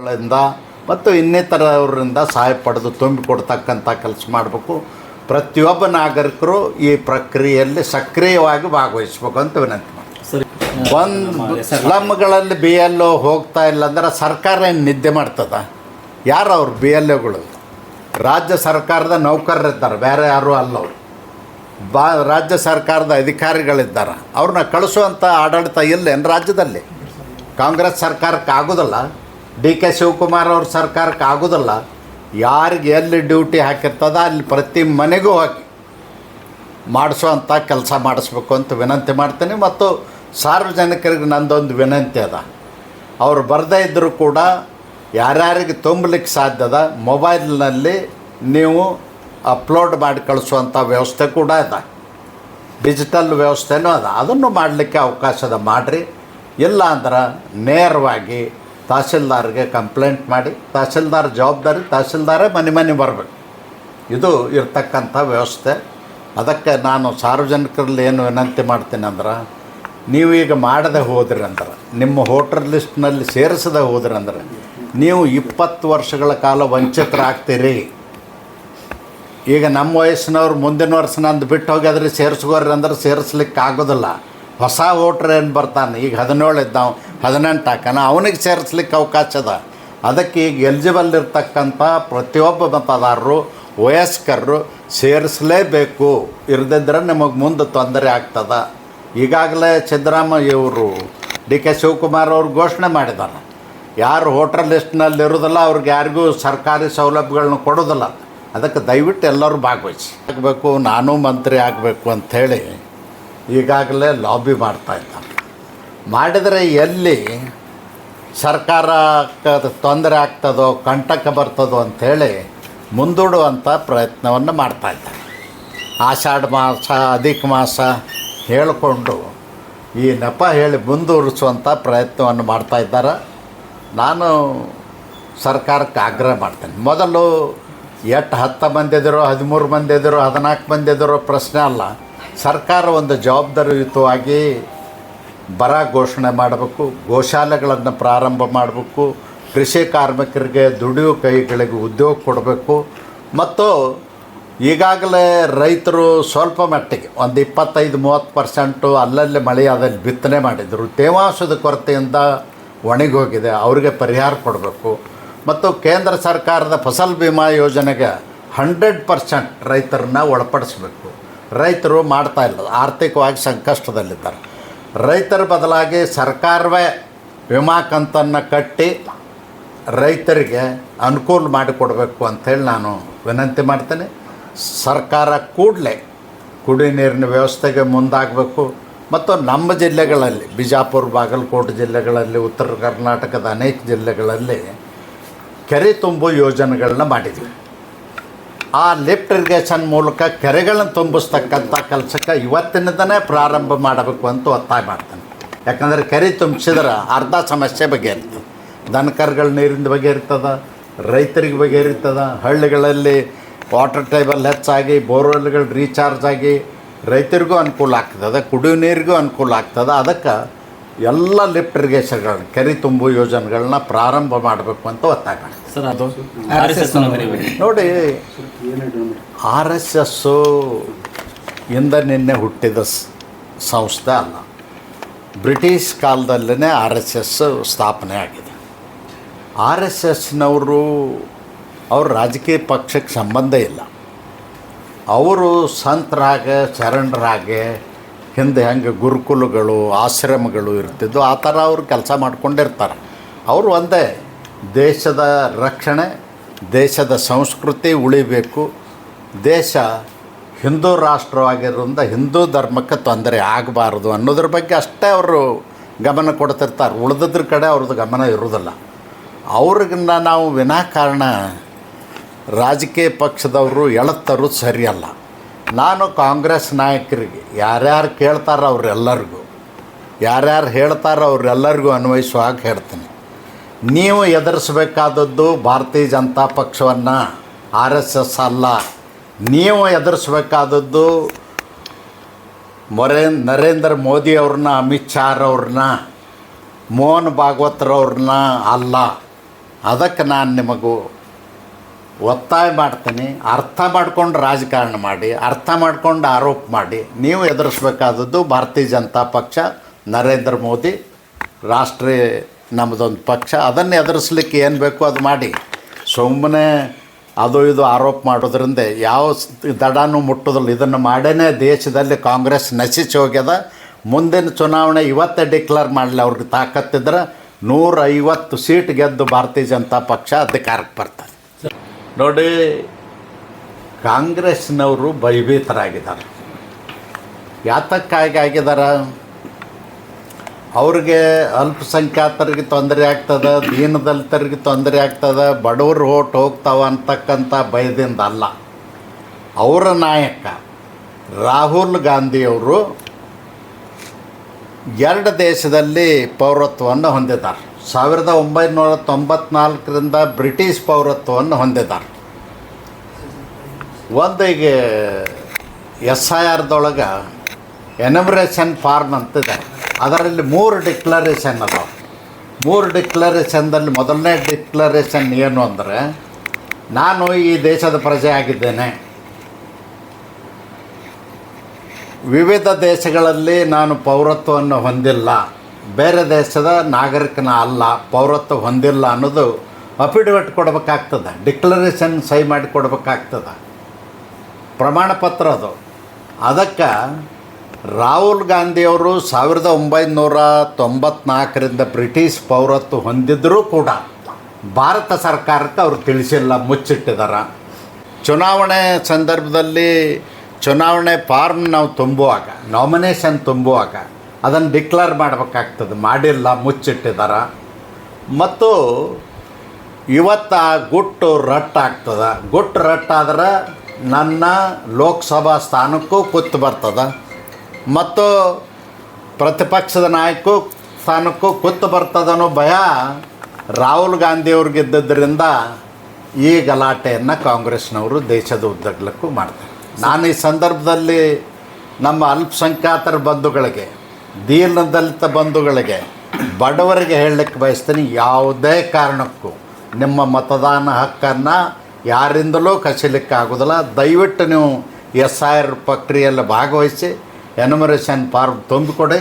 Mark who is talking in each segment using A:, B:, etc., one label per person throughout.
A: ಗಳಿಂದ ಮತ್ತು ಇನ್ನಿತರವರಿಂದ ಸಹಾಯ ಪಡೆದು ತುಂಬಿಕೊಡ್ತಕ್ಕಂಥ ಕೆಲಸ ಮಾಡಬೇಕು. ಪ್ರತಿಯೊಬ್ಬ ನಾಗರಿಕರು ಈ ಪ್ರಕ್ರಿಯೆಯಲ್ಲಿ ಸಕ್ರಿಯವಾಗಿ ಭಾಗವಹಿಸ್ಬೇಕು ಅಂತ ವಿನಂತಿ ಮಾಡ್ತೀನಿ. ಒಂದು ಸ್ಲಮ್ಗಳಲ್ಲಿ ಬಿ ಎಲ್ ಒ ಹೋಗ್ತಾ ಇಲ್ಲ ಅಂದ್ರೆ ಸರ್ಕಾರ ಏನು ನಿದ್ದೆ ಮಾಡ್ತದ? ಯಾರು ಅವ್ರು ಬಿ ಎಲ್ ಒಗಳು? ರಾಜ್ಯ ಸರ್ಕಾರದ ನೌಕರರಿದ್ದಾರೆ, ಬೇರೆ ಯಾರೂ ಅಲ್ಲ. ಅವರು ರಾಜ್ಯ ಸರ್ಕಾರದ ಅಧಿಕಾರಿಗಳಿದ್ದಾರೆ. ಅವ್ರನ್ನ ಕಳಿಸುವಂಥ ಆಡಳಿತ ಇಲ್ಲೇನು ರಾಜ್ಯದಲ್ಲಿ? ಕಾಂಗ್ರೆಸ್ ಸರ್ಕಾರಕ್ಕೆ ಆಗೋದಿಲ್ಲ, ಡಿ ಕೆ ಶಿವಕುಮಾರ್ ಅವ್ರ ಸರ್ಕಾರಕ್ಕೆ ಆಗೋದಿಲ್ಲ. ಯಾರಿಗೆ ಎಲ್ಲಿ ಡ್ಯೂಟಿ ಹಾಕಿರ್ತದ ಅಲ್ಲಿ ಪ್ರತಿ ಮನೆಗೂ ಹೋಗಿ ಮಾಡಿಸುವಂಥ ಕೆಲಸ ಮಾಡಿಸ್ಬೇಕು ಅಂತ ವಿನಂತಿ ಮಾಡ್ತೀನಿ. ಮತ್ತು ಸಾರ್ವಜನಿಕರಿಗೆ ನಂದೊಂದು ವಿನಂತಿ ಅದ, ಅವರು ಬರದೇ ಇದ್ದರೂ ಕೂಡ ಯಾರ್ಯಾರಿಗೆ ತುಂಬಲಿಕ್ಕೆ ಸಾಧ್ಯದ ಮೊಬೈಲ್ನಲ್ಲಿ ನೀವು ಅಪ್ಲೋಡ್ ಮಾಡಿ ಕಳಿಸುವಂಥ ವ್ಯವಸ್ಥೆ ಕೂಡ ಇದೆ, ಡಿಜಿಟಲ್ ವ್ಯವಸ್ಥೆನೂ ಅದ. ಅದನ್ನು ಮಾಡಲಿಕ್ಕೆ ಅವಕಾಶದ ಮಾಡಿರಿ. ಇಲ್ಲ ಅಂದ್ರೆ ನೇರವಾಗಿ ತಹಸೀಲ್ದಾರ್ಗೆ ಕಂಪ್ಲೇಂಟ್ ಮಾಡಿ, ತಹಸೀಲ್ದಾರ್ ಜವಾಬ್ದಾರಿ, ತಹಸೀಲ್ದಾರೇ ಮನೆ ಬರಬೇಕು. ಇದು ಇರ್ತಕ್ಕಂಥ ವ್ಯವಸ್ಥೆ. ಅದಕ್ಕೆ ನಾನು ಸಾರ್ವಜನಿಕರಲ್ಲಿ ಏನು ವಿನಂತಿ ಮಾಡ್ತೀನಿ ಅಂದ್ರೆ, ನೀವೀಗ ಮಾಡದೆ ಹೋದ್ರಿ ಅಂದ್ರೆ, ನಿಮ್ಮ ವೋಟರ್ ಲಿಸ್ಟ್ನಲ್ಲಿ ಸೇರಿಸದೆ ಹೋದ್ರಿ ಅಂದ್ರೆ ನೀವು 20 ವರ್ಷಗಳ ಕಾಲ ವಂಚಿತರಾಗ್ತೀರಿ. ಈಗ ನಮ್ಮ ವಯಸ್ಸಿನವ್ರು ಮುಂದಿನ ವರ್ಷ ನಂದು ಬಿಟ್ಟು ಹೋಗಿದ್ರೆ ಸೇರಿಸ್ಕೋರಿ ಅಂದ್ರೆ ಸೇರಿಸ್ಲಿಕ್ಕೆ ಆಗೋದಿಲ್ಲ. ಹೊಸ ವೋಟ್ರ್ ಏನು ಬರ್ತಾನೆ, ಈಗ 17 ಇದ್ದಾವೆ 18 ಹಾಕೋಣ, ಅವನಿಗೆ ಸೇರಿಸ್ಲಿಕ್ಕೆ ಅವಕಾಶ ಅದ. ಅದಕ್ಕೆ ಈಗ ಎಲಿಜಿಬಲ್ ಇರ್ತಕ್ಕಂಥ ಪ್ರತಿಯೊಬ್ಬ ಮತದಾರರು ವಯಸ್ಕರು ಸೇರಿಸಲೇಬೇಕು. ಇರದಿದ್ದರೆ ನಿಮಗೆ ಮುಂದೆ ತೊಂದರೆ ಆಗ್ತದೆ. ಈಗಾಗಲೇ ಸಿದ್ದರಾಮಯ್ಯ ಇವರು ಡಿ ಕೆ ಶಿವಕುಮಾರ್ ಅವರು ಘೋಷಣೆ ಮಾಡಿದ್ದಾರೆ, ಯಾರು ವೋಟರ್ ಲಿಸ್ಟ್ನಲ್ಲಿ ಇರೋದಿಲ್ಲ ಅವ್ರಿಗೆ ಯಾರಿಗೂ ಸರ್ಕಾರಿ ಸೌಲಭ್ಯಗಳನ್ನ ಕೊಡೋದಿಲ್ಲ. ಅದಕ್ಕೆ ದಯವಿಟ್ಟು ಎಲ್ಲರೂ ಭಾಗವಹಿಸಿ ಆಗಬೇಕು. ನಾನು ಮಂತ್ರಿ ಆಗಬೇಕು ಅಂಥೇಳಿ ಈಗಾಗಲೇ ಲಾಬಿ ಮಾಡ್ತಾಯಿದ್ದಾನೆ. ಮಾಡಿದರೆ ಎಲ್ಲಿ ಸರ್ಕಾರಕ್ಕೆ ತೊಂದರೆ ಆಗ್ತದೋ, ಕಂಟಕ ಬರ್ತದೋ ಅಂಥೇಳಿ ಮುಂದೂಡುವಂಥ ಪ್ರಯತ್ನವನ್ನು ಮಾಡ್ತಾಯಿದ್ದಾರೆ. ಆಷಾಢ ಮಾಸ, ಅಧಿಕ ಮಾಸ ಹೇಳಿಕೊಂಡು ಈ ನೆಪ ಹೇಳಿ ಮುಂದುವರಿಸುವಂಥ ಪ್ರಯತ್ನವನ್ನು ಮಾಡ್ತಾಯಿದ್ದಾರೆ. ನಾನು ಸರ್ಕಾರಕ್ಕೆ ಆಗ್ರಹ ಮಾಡ್ತೇನೆ, ಮೊದಲು 10 ಮಂದಿ ಇದ್ದರು, 13 ಮಂದಿ ಇದ್ದರು, 14 ಮಂದಿ ಇದ್ದರು ಪ್ರಶ್ನೆ ಅಲ್ಲ. ಸರ್ಕಾರ ಒಂದು ಜವಾಬ್ದಾರಿಯುತವಾಗಿ ಬರ ಘೋಷಣೆ ಮಾಡಬೇಕು, ಗೋಶಾಲೆಗಳನ್ನು ಪ್ರಾರಂಭ ಮಾಡಬೇಕು, ಕೃಷಿ ಕಾರ್ಮಿಕರಿಗೆ ದುಡಿಯೋ ಕೈಗಳಿಗೆ ಉದ್ಯೋಗ ಕೊಡಬೇಕು. ಮತ್ತು ಈಗಾಗಲೇ ರೈತರು ಸ್ವಲ್ಪ ಮಟ್ಟಿಗೆ ಒಂದು 25-30% ಅಲ್ಲಲ್ಲಿ ಮಳೆಯಾದಲ್ಲಿ ಬಿತ್ತನೆ ಮಾಡಿದರು, ತೇವಾಂಶದ ಕೊರತೆಯಿಂದ ಒಣಗೋಗಿದೆ, ಅವರಿಗೆ ಪರಿಹಾರ ಕೊಡಬೇಕು. ಮತ್ತು ಕೇಂದ್ರ ಸರ್ಕಾರದ ಫಸಲ್ ಬಿಮಾ ಯೋಜನೆಗೆ 100% ರೈತರನ್ನ ಒಳಪಡಿಸಬೇಕು. ರೈತರು ಮಾಡ್ತಾಯಿಲ್ಲ, ಆರ್ಥಿಕವಾಗಿ ಸಂಕಷ್ಟದಲ್ಲಿದ್ದಾರೆ. ರೈತರ ಬದಲಾಗಿ ಸರ್ಕಾರವೇ ವಿಮಾ ಕಂತನ್ನು ಕಟ್ಟಿ ರೈತರಿಗೆ ಅನುಕೂಲ ಮಾಡಿಕೊಡಬೇಕು ಅಂಥೇಳಿ ನಾನು ವಿನಂತಿ ಮಾಡ್ತೇನೆ. ಸರ್ಕಾರ ಕೂಡಲೇ ಕುಡಿ ನೀರಿನ ವ್ಯವಸ್ಥೆಗೆ ಮುಂದಾಗಬೇಕು. ಮತ್ತು ನಮ್ಮ ಜಿಲ್ಲೆಗಳಲ್ಲಿ, ಬಿಜಾಪುರ, ಬಾಗಲಕೋಟೆ ಜಿಲ್ಲೆಗಳಲ್ಲಿ, ಉತ್ತರ ಕರ್ನಾಟಕದ ಅನೇಕ ಜಿಲ್ಲೆಗಳಲ್ಲಿ ಕೆರೆ ತುಂಬು ಯೋಜನೆಗಳನ್ನ ಮಾಡಿದ್ವಿ. ಆ ಲಿಫ್ಟ್ ಇರಿಗೇಷನ್ ಮೂಲಕ ಕೆರೆಗಳನ್ನು ತುಂಬಿಸ್ತಕ್ಕಂಥ ಕೆಲಸಕ್ಕೆ ಇವತ್ತಿನಿಂದನೇ ಪ್ರಾರಂಭ ಮಾಡಬೇಕು ಅಂತ ಒತ್ತಾಯ ಮಾಡ್ತಾನೆ. ಯಾಕಂದರೆ ಕೆರೆ ತುಂಬಿಸಿದ್ರೆ ಅರ್ಧ ಸಮಸ್ಯೆ ಬಗೆಹರಿತದೆ. ದನಕರುಗಳ ನೀರಿನ ಬಗೆಹರಿತದೆ, ರೈತರಿಗೆ ಬಗೆಹರಿತದೆ. ಹಳ್ಳಿಗಳಲ್ಲಿ ವಾಟರ್ ಟೇಬಲ್ ಹೆಚ್ಚಾಗಿ, ಬೋರ್ವೆಲ್ಗಳು ರೀಚಾರ್ಜ್ ಆಗಿ ರೈತರಿಗೂ ಅನುಕೂಲ ಆಗ್ತದೆ, ಕುಡಿಯೋ ನೀರಿಗೂ ಅನುಕೂಲ ಆಗ್ತದೆ. ಅದಕ್ಕೆ ಎಲ್ಲ ಲಿಫ್ಟ್ ಇರಿಗೇಷನ್ಗಳನ್ನ, ಕೆರೆ ತುಂಬು ಯೋಜನೆಗಳನ್ನ ಪ್ರಾರಂಭ ಮಾಡಬೇಕು ಅಂತ ಒತ್ತಾಯ ಮಾಡ್ತೀವಿ
B: ಸರ್. ಅದು
A: ನೋಡಿ, RSS ಇಂದ ನಿನ್ನೆ ಹುಟ್ಟಿದ ಸಂಸ್ಥೆ ಅಲ್ಲ. ಬ್ರಿಟಿಷ್ ಕಾಲದಲ್ಲೇ RSS ಸ್ಥಾಪನೆ ಆಗಿದೆ. RSSನವರು ಅವ್ರ ರಾಜಕೀಯ ಪಕ್ಷಕ್ಕೆ ಸಂಬಂಧ ಇಲ್ಲ. ಅವರು ಸಂತರಾಗೆ, ಶರಣರಾಗೆ, ಹಿಂದೆ ಹೆಂಗೆ ಗುರುಕುಲಗಳು, ಆಶ್ರಮಗಳು ಇರ್ತಿದ್ದು ಆ ಥರ ಅವರು ಕೆಲಸ ಮಾಡ್ಕೊಂಡಿರ್ತಾರೆ. ಅವರು ಒಂದೇ ದೇಶದ ರಕ್ಷಣೆ, ದೇಶದ ಸಂಸ್ಕೃತಿ ಉಳಿಬೇಕು, ದೇಶ ಹಿಂದೂ ರಾಷ್ಟ್ರವಾಗಿರೋದ್ರಿಂದ ಹಿಂದೂ ಧರ್ಮಕ್ಕೆ ತೊಂದರೆ ಆಗಬಾರ್ದು ಅನ್ನೋದ್ರ ಬಗ್ಗೆ ಅಷ್ಟೇ ಅವರು ಗಮನ ಕೊಡ್ತಿರ್ತಾರೆ. ಉಳಿದದ್ರ ಕಡೆ ಅವ್ರದ್ದು ಗಮನ ಇರೋದಿಲ್ಲ. ಅವ್ರಿಗಿನ್ನ ನಾವು ವಿನಾಕಾರಣ ರಾಜಕೀಯ ಪಕ್ಷದವರು ಎಳತ್ತರು ಸರಿಯಲ್ಲ. ನಾನು ಕಾಂಗ್ರೆಸ್ ನಾಯಕರಿಗೆ ಯಾರ್ಯಾರು ಕೇಳ್ತಾರೋ ಅವರೆಲ್ಲರಿಗೂ, ಯಾರ್ಯಾರು ಹೇಳ್ತಾರೋ ಅವರೆಲ್ಲರಿಗೂ ಅನ್ವಯಿಸುವಾಗ ಹೇಳ್ತೀನಿ, ನೀವು ಎದುರಿಸಬೇಕಾದದ್ದು ಭಾರತೀಯ ಜನತಾ ಪಕ್ಷವನ್ನು, RSS ಅಲ್ಲ. ನೀವು ಎದುರಿಸಬೇಕಾದದ್ದು ನರೇಂದ್ರ ಮೋದಿ ಅವ್ರನ್ನ, ಅಮಿತ್ ಶಾ ಅವ್ರನ್ನ, ಮೋಹನ್ ಭಾಗವತ್ರವ್ರನ್ನ ಅಲ್ಲ. ಅದಕ್ಕೆ ನಾನು ನಿಮಗೂ ಒತ್ತಾಯ ಮಾಡ್ತೀನಿ, ಅರ್ಥ ಮಾಡ್ಕೊಂಡು ರಾಜಕಾರಣ ಮಾಡಿ, ಅರ್ಥ ಮಾಡ್ಕೊಂಡು ಆರೋಪ ಮಾಡಿ. ನೀವು ಎದುರಿಸ್ಬೇಕಾದದ್ದು ಭಾರತೀಯ ಜನತಾ ಪಕ್ಷ, ನರೇಂದ್ರ ಮೋದಿ ರಾಷ್ಟ್ರೀಯ ನಮ್ಮದೊಂದು ಪಕ್ಷ. ಅದನ್ನು ಎದುರಿಸ್ಲಿಕ್ಕೆ ಏನು ಬೇಕೋ ಅದು ಮಾಡಿ. ಸುಮ್ಮನೆ ಅದು ಇದು ಆರೋಪ ಮಾಡೋದ್ರಿಂದ ಯಾವ ದಡನೂ ಮುಟ್ಟೋದಿಲ್ಲ. ಇದನ್ನು ಮಾಡೇ ದೇಶದಲ್ಲಿ ಕಾಂಗ್ರೆಸ್ ನಶಿಸಿ ಹೋಗ್ಯದ. ಮುಂದಿನ ಚುನಾವಣೆ ಇವತ್ತೇ ಡಿಕ್ಲೇರ್ ಮಾಡಲಿ. ಅವ್ರಿಗೆ ತಾಕತ್ತಿದ್ರೆ 150 ಸೀಟ್ ಗೆದ್ದು ಭಾರತೀಯ ಜನತಾ ಪಕ್ಷ ಅಧಿಕಾರಕ್ಕೆ ಬರ್ತಾರೆ. ನೋಡಿ, ಕಾಂಗ್ರೆಸ್ನವರು ಭಯಭೀತರಾಗಿದ್ದಾರೆ. ಯಾತಕ್ಕಾಗಿ ಆಗಿದ್ದಾರೆ? ಅವ್ರಿಗೆ ಅಲ್ಪಸಂಖ್ಯಾತರಿಗೆ ತೊಂದರೆ ಆಗ್ತದೆ, ದೀನದಲಿತರಿಗೆ ತೊಂದರೆ ಆಗ್ತದೆ, ಬಡವರು ಓಟ್ ಹೋಗ್ತಾವ ಅಂತಕ್ಕಂಥ ಭಯದಿಂದ ಅಲ್ಲ. ಅವರ ನಾಯಕ ರಾಹುಲ್ ಗಾಂಧಿಯವರು 2 ದೇಶದಲ್ಲಿ ಪೌರತ್ವವನ್ನು ಹೊಂದಿದ್ದಾರೆ. 1994ರಿಂದ ಬ್ರಿಟಿಷ್ ಪೌರತ್ವವನ್ನು ಹೊಂದಿದ್ದಾರೆ. ಒಂದು ಈಗ SIRದೊಳಗೆ ಎನಮರೇಷನ್ ಫಾರ್ಮ್ ಅಂತಿದೆ. ಅದರಲ್ಲಿ 3 ಡಿಕ್ಲರೇಷನ್ ಅದಾವೆ. 3 ಡಿಕ್ಲರೇಷನ್ದಲ್ಲಿ ಮೊದಲನೇ ಡಿಕ್ಲರೇಷನ್ ಏನು ಅಂದರೆ, ನಾನು ಈ ದೇಶದ ಪ್ರಜೆ ಆಗಿದ್ದೇನೆ, ವಿವಿಧ ದೇಶಗಳಲ್ಲಿ ನಾನು ಪೌರತ್ವವನ್ನು ಹೊಂದಿಲ್ಲ, ಬೇರೆ ದೇಶದ ನಾಗರಿಕನ ಅಲ್ಲ, ಪೌರತ್ವ ಹೊಂದಿಲ್ಲ ಅನ್ನೋದು ಅಫಿಡವಿಟ್ ಕೊಡಬೇಕಾಗ್ತದೆ. ಡಿಕ್ಲರೇಷನ್ ಸಹಿ ಮಾಡಿ ಕೊಡಬೇಕಾಗ್ತದೆ, ಪ್ರಮಾಣ ಪತ್ರ ಅದು. ಅದಕ್ಕೆ ರಾಹುಲ್ ಗಾಂಧಿಯವರು 1994ರಿಂದ ಬ್ರಿಟಿಷ್ ಪೌರತ್ವ ಹೊಂದಿದ್ದರೂ ಕೂಡ ಭಾರತ ಸರ್ಕಾರಕ್ಕೆ ಅವರು ತಿಳಿಸಿಲ್ಲ, ಮುಚ್ಚಿಟ್ಟಿದ್ದಾರೆ. ಚುನಾವಣೆ ಸಂದರ್ಭದಲ್ಲಿ ಚುನಾವಣೆ ಫಾರ್ಮ್ ನಾವು ತುಂಬುವಾಗ, ನಾಮಿನೇಷನ್ ತುಂಬುವಾಗ ಅದನ್ನು ಡಿಕ್ಲೇರ್ ಮಾಡಬೇಕಾಗ್ತದೆ, ಮಾಡಿಲ್ಲ, ಮುಚ್ಚಿಟ್ಟಿದ್ದಾರೆ. ಮತ್ತು ಇವತ್ತು ಆ ಗುಟ್ಟು ರಟ್ಟಾಗ್ತದೆ. ಗುಟ್ಟು ರಟ್ಟಾದ್ರೆ ನನ್ನ ಲೋಕಸಭಾ ಸ್ಥಾನಕ್ಕೂ ಕುತ್ತು ಬರ್ತದೆ ಮತ್ತು ಪ್ರತಿಪಕ್ಷದ ನಾಯಕರು ಸ್ಥಾನಕ್ಕೂ ಕುತ್ತು ಬರ್ತದನ್ನೋ ಭಯ ರಾಹುಲ್ ಗಾಂಧಿಯವ್ರಿಗಿದ್ದರಿಂದ ಈ ಗಲಾಟೆಯನ್ನು ಕಾಂಗ್ರೆಸ್ನವರು ದೇಶದ ಉದ್ದಗಲಕ್ಕೂ ಮಾಡ್ತಾರೆ. ನಾನು ಈ ಸಂದರ್ಭದಲ್ಲಿ ನಮ್ಮ ಅಲ್ಪಸಂಖ್ಯಾತರ ಬಂಧುಗಳಿಗೆ, ದೀನದಲಿತ ಬಂಧುಗಳಿಗೆ, ಬಡವರಿಗೆ ಹೇಳಲಿಕ್ಕೆ ಬಯಸ್ತೀನಿ, ಯಾವುದೇ ಕಾರಣಕ್ಕೂ ನಿಮ್ಮ ಮತದಾನ ಹಕ್ಕನ್ನು ಯಾರಿಂದಲೂ ಕಸಿಲಿಕ್ಕಾಗೋದಿಲ್ಲ. ದಯವಿಟ್ಟು ನೀವು SIR ಪ್ರಕ್ರಿಯೆಯಲ್ಲಿ ಭಾಗವಹಿಸಿ ಎನುಮರೇಷನ್ ಫಾರ್ಮ್ ತುಂಬಿಕೊಡಿ.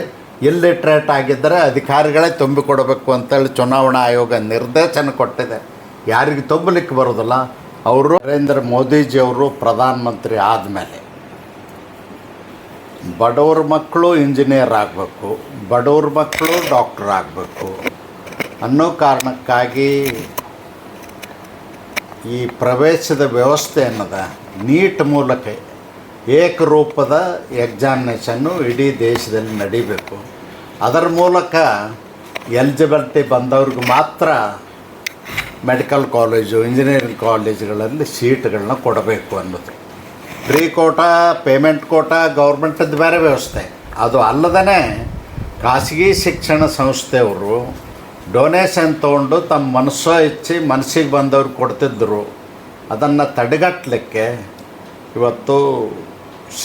A: ಇಲ್ಲಿಟ್ರೇಟ್ ಆಗಿದ್ದರೆ ಅಧಿಕಾರಿಗಳೇ ತುಂಬಿಕೊಡಬೇಕು ಅಂತೇಳಿ ಚುನಾವಣಾ ಆಯೋಗ ನಿರ್ದೇಶನ ಕೊಟ್ಟಿದೆ. ಯಾರಿಗೆ ತುಂಬಲಿಕ್ಕೆ ಬರೋದಿಲ್ಲ. ಅವರು ನರೇಂದ್ರ ಮೋದಿಜಿಯವರು ಪ್ರಧಾನಮಂತ್ರಿ ಆದಮೇಲೆ ಬಡವ್ರ ಮಕ್ಕಳು ಇಂಜಿನಿಯರ್ ಆಗಬೇಕು, ಬಡವ್ರ ಮಕ್ಕಳು ಡಾಕ್ಟರ್ ಆಗಬೇಕು ಅನ್ನೋ ಕಾರಣಕ್ಕಾಗಿ ಈ ಪ್ರವೇಶದ ವ್ಯವಸ್ಥೆ ಅನ್ನೋದ ನೀಟ್ ಮೂಲಕ ಏಕರೂಪದ ಎಕ್ಸಾಮಿನೇಷನ್ನು ಇಡೀ ದೇಶದಲ್ಲಿ ನಡೀಬೇಕು. ಅದರ ಮೂಲಕ ಎಲಿಜಿಬಿಲಿಟಿ ಬಂದವ್ರಿಗೆ ಮಾತ್ರ ಮೆಡಿಕಲ್ ಕಾಲೇಜು, ಇಂಜಿನಿಯರಿಂಗ್ ಕಾಲೇಜುಗಳಲ್ಲಿ ಸೀಟ್ಗಳನ್ನ ಕೊಡಬೇಕು ಅನ್ನೋದು. ಫ್ರೀ ಕೋಟಾ, ಪೇಮೆಂಟ್ ಕೋಟಾ ಗೌರ್ಮೆಂಟದ್ದು ಬೇರೆ ವ್ಯವಸ್ಥೆ. ಅದು ಅಲ್ಲದೇ ಖಾಸಗಿ ಶಿಕ್ಷಣ ಸಂಸ್ಥೆಯವರು ಡೊನೇಷನ್ ತೊಗೊಂಡು ತಮ್ಮ ಮನಸ್ಸಿಗೆ ಬಂದವ್ರು ಕೊಡ್ತಿದ್ದರು. ಅದನ್ನು ತಡೆಗಟ್ಟಲಿಕ್ಕೆ ಇವತ್ತು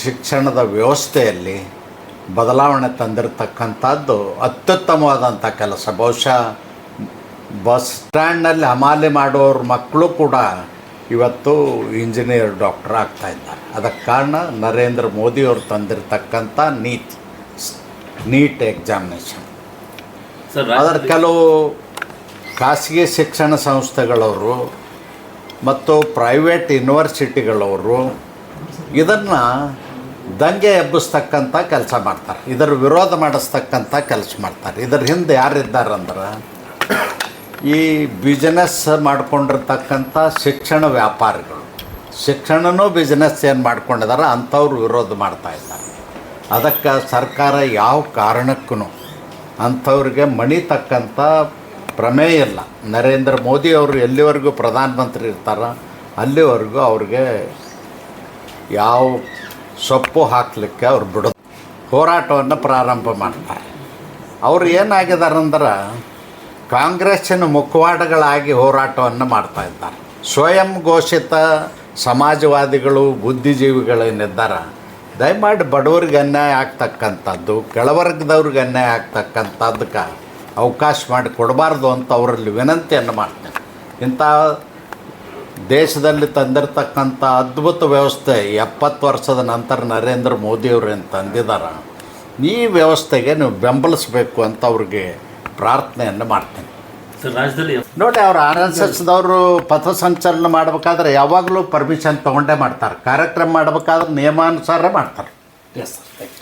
A: ಶಿಕ್ಷಣದ ವ್ಯವಸ್ಥೆಯಲ್ಲಿ ಬದಲಾವಣೆ ತಂದಿರತಕ್ಕಂಥದ್ದು ಅತ್ಯುತ್ತಮವಾದಂಥ ಕೆಲಸ. ಬಹುಶಃ ಬಸ್ ಸ್ಟ್ಯಾಂಡ್ನಲ್ಲಿ ಹಮಾಲಿ ಮಾಡೋರ ಮಕ್ಕಳು ಕೂಡ ಇವತ್ತು ಇಂಜಿನಿಯರ್, ಡಾಕ್ಟರ್ ಆಗ್ತಾಯಿದ್ದಾರೆ. ಅದಕ್ಕೆ ಕಾರಣ ನರೇಂದ್ರ ಮೋದಿಯವರು ತಂದಿರತಕ್ಕಂಥ ನೀಟ್ ಎಕ್ಸಾಮಿನೇಷನ್. ಅದರ ಕೆಲವು ಖಾಸಗಿ ಶಿಕ್ಷಣ ಸಂಸ್ಥೆಗಳವರು ಮತ್ತು ಪ್ರೈವೇಟ್ ಯೂನಿವರ್ಸಿಟಿಗಳವರು ಇದನ್ನು ದಂಗೆ ಎಬ್ಬಿಸ್ತಕ್ಕಂಥ ಕೆಲಸ ಮಾಡ್ತಾರೆ, ಇದರ ವಿರೋಧ ಮಾಡಿಸ್ತಕ್ಕಂಥ ಕೆಲಸ ಮಾಡ್ತಾರೆ. ಇದರ ಹಿಂದೆ ಯಾರಿದ್ದಾರಂದ್ರೆ ಈ ಬಿಸ್ನೆಸ್ ಮಾಡ್ಕೊಂಡಿರ್ತಕ್ಕಂಥ ಶಿಕ್ಷಣ ವ್ಯಾಪಾರಿಗಳು, ಶಿಕ್ಷಣನೂ ಬಿಸ್ನೆಸ್ ಏನು ಮಾಡ್ಕೊಂಡಿದ್ದಾರೆ ಅಂಥವ್ರು ವಿರೋಧ ಮಾಡ್ತಾಯಿದ್ದಾರೆ. ಅದಕ್ಕೆ ಸರ್ಕಾರ ಯಾವ ಕಾರಣಕ್ಕೂ ಅಂಥವ್ರಿಗೆ ಮಣಿತಕ್ಕಂಥ ಪ್ರಮೇಯ ಇಲ್ಲ. ನರೇಂದ್ರ ಮೋದಿಯವರು ಎಲ್ಲಿವರೆಗೂ ಪ್ರಧಾನಮಂತ್ರಿ ಇರ್ತಾರೋ ಅಲ್ಲಿವರೆಗೂ ಅವ್ರಿಗೆ ಯಾವ ಸೊಪ್ಪು ಹಾಕಲಿಕ್ಕೆ ಅವ್ರು ಬಿಡೋದು, ಹೋರಾಟವನ್ನು ಪ್ರಾರಂಭ ಮಾಡ್ತಾರೆ. ಅವರು ಏನಾಗಿದ್ದಾರಂದ್ರೆ ಕಾಂಗ್ರೆಸ್ಸಿನ ಮುಖವಾಡಗಳಾಗಿ ಹೋರಾಟವನ್ನು ಮಾಡ್ತಾಯಿದ್ದಾರೆ. ಸ್ವಯಂ ಘೋಷಿತ ಸಮಾಜವಾದಿಗಳು, ಬುದ್ಧಿಜೀವಿಗಳೇನಿದ್ದಾರೆ, ದಯಮಾಡಿ ಬಡವರಿಗೆ ಅನ್ಯಾಯ ಆಗ್ತಕ್ಕಂಥದ್ದು, ಕೆಳವರ್ಗದವ್ರಿಗೆ ಅನ್ಯಾಯ ಆಗ್ತಕ್ಕಂಥದ್ದಕ್ಕೆ ಅವಕಾಶ ಮಾಡಿ ಕೊಡಬಾರ್ದು ಅಂತ ಅವರಲ್ಲಿ ವಿನಂತಿಯನ್ನು ಮಾಡ್ತೇನೆ. ಇಂಥ ದೇಶದಲ್ಲಿ ತಂದಿರತಕ್ಕಂಥ ಅದ್ಭುತ ವ್ಯವಸ್ಥೆ 70 ವರ್ಷದ ನಂತರ ನರೇಂದ್ರ ಮೋದಿಯವರು ಏನು ತಂದಿದ್ದಾರೆ, ಈ ವ್ಯವಸ್ಥೆಗೆ ನೀವು ಬೆಂಬಲಿಸಬೇಕು ಅಂತ ಅವ್ರಿಗೆ ಪ್ರಾರ್ಥನೆಯನ್ನು ಮಾಡ್ತೀನಿ.
B: ಸರ್ ರಾಜ್ಯದಲ್ಲಿ
A: ನೋಡಿ, ಅವ್ರು RSSದವರು ಪಥಸಂಚಲನ ಮಾಡಬೇಕಾದ್ರೆ ಯಾವಾಗಲೂ ಪರ್ಮಿಷನ್ ತೊಗೊಂಡೇ ಮಾಡ್ತಾರೆ. ಕಾರ್ಯಕ್ರಮ ಮಾಡಬೇಕಾದ್ರೆ ನಿಯಮಾನುಸಾರ ಮಾಡ್ತಾರೆ.
B: Yes sir.